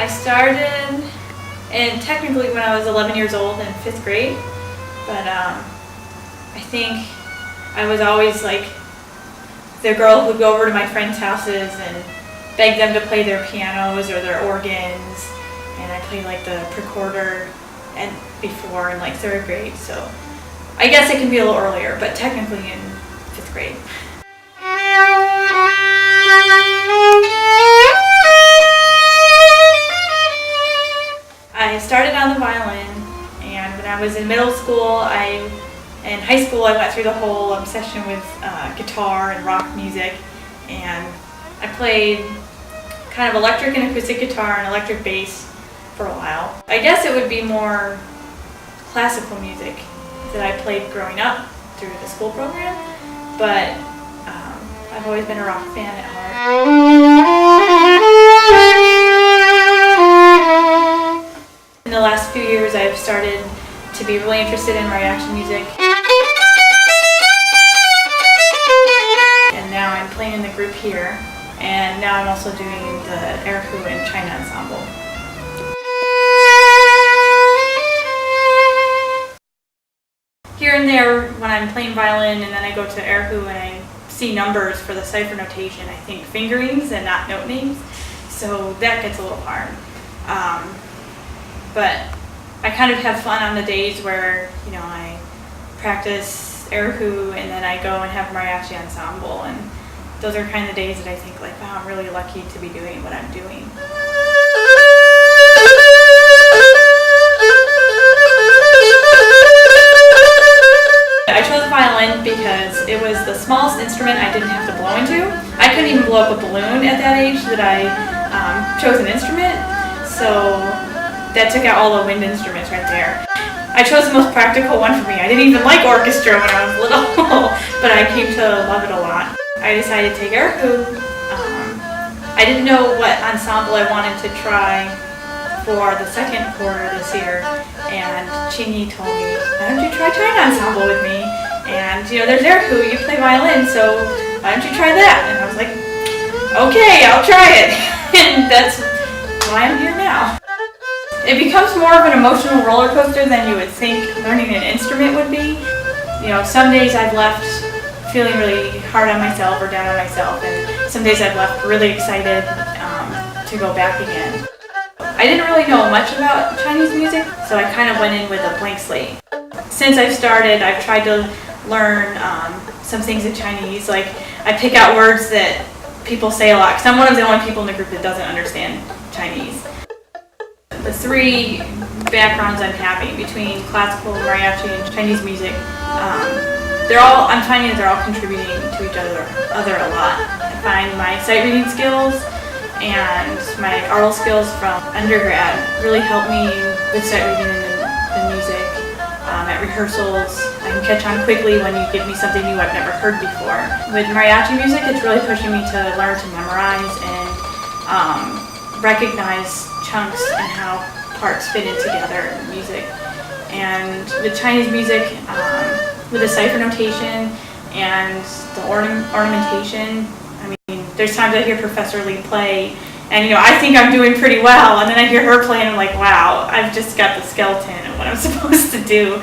I started and technically when I was 11 years old in 5th grade, but I think I was always like the girl who'd go over to my friends' houses and beg them to play their pianos or their organs, and I played like the precorder and before in like 3rd grade, so I guess it can be a little earlier, but technically in 5th grade. I started on the violin, and when I was in middle school, in high school I went through the whole obsession with guitar and rock music, and I played kind of electric and acoustic guitar and electric bass for a while. I guess it would be more classical music that I played growing up through the school program, but I've always been a rock fan at heart. In the last few years I've started to be really interested in mariachi music, and now I'm playing in the group here, and now I'm also doing the Erhu and China Ensemble. Here and there when I'm playing violin and then I go to Erhu and I see numbers for the cipher notation, I think fingerings and not note names, so that gets a little hard. But I kind of have fun on the days where, you know, I practice Erhu and then I go and have mariachi ensemble, and those are kind of the days that I think like, wow, I'm really lucky to be doing what I'm doing. I chose violin because it was the smallest instrument I didn't have to blow into. I couldn't even blow up a balloon at that age that I chose an instrument, so that took out all the wind instruments right there. I chose the most practical one for me. I didn't even like orchestra when I was little, but I came to love it a lot. I decided to take Erhu. I didn't know what ensemble I wanted to try for the 2nd quarter this year, and Chingy told me, why don't you try China Ensemble with me? And you know, there's Erhu, you play violin, so why don't you try that? And I was like, okay, I'll try it. And that's why I'm here now. It becomes more of an emotional roller coaster than you would think learning an instrument would be. You know, some days I've left feeling really hard on myself or down on myself, and some days I've left really excited to go back again. I didn't really know much about Chinese music, so I kind of went in with a blank slate. Since I've started, I've tried to learn some things in Chinese. Like, I pick out words that people say a lot, because I'm one of the only people in the group that doesn't understand Chinese. The 3 backgrounds I'm having between classical, mariachi, and Chinese music, I'm finding that they're all contributing to each other a lot. I find my sight reading skills and my oral skills from undergrad really help me with sight reading in the music. At rehearsals, I can catch on quickly when you give me something new I've never heard before. With mariachi music, it's really pushing me to learn to memorize and recognize chunks and how parts fit in together in music. And with Chinese music, with the cipher notation and the ornamentation, I mean, there's times I hear Professor Lee play, and you know, I think I'm doing pretty well, and then I hear her play and I'm like, wow, I've just got the skeleton of what I'm supposed to do.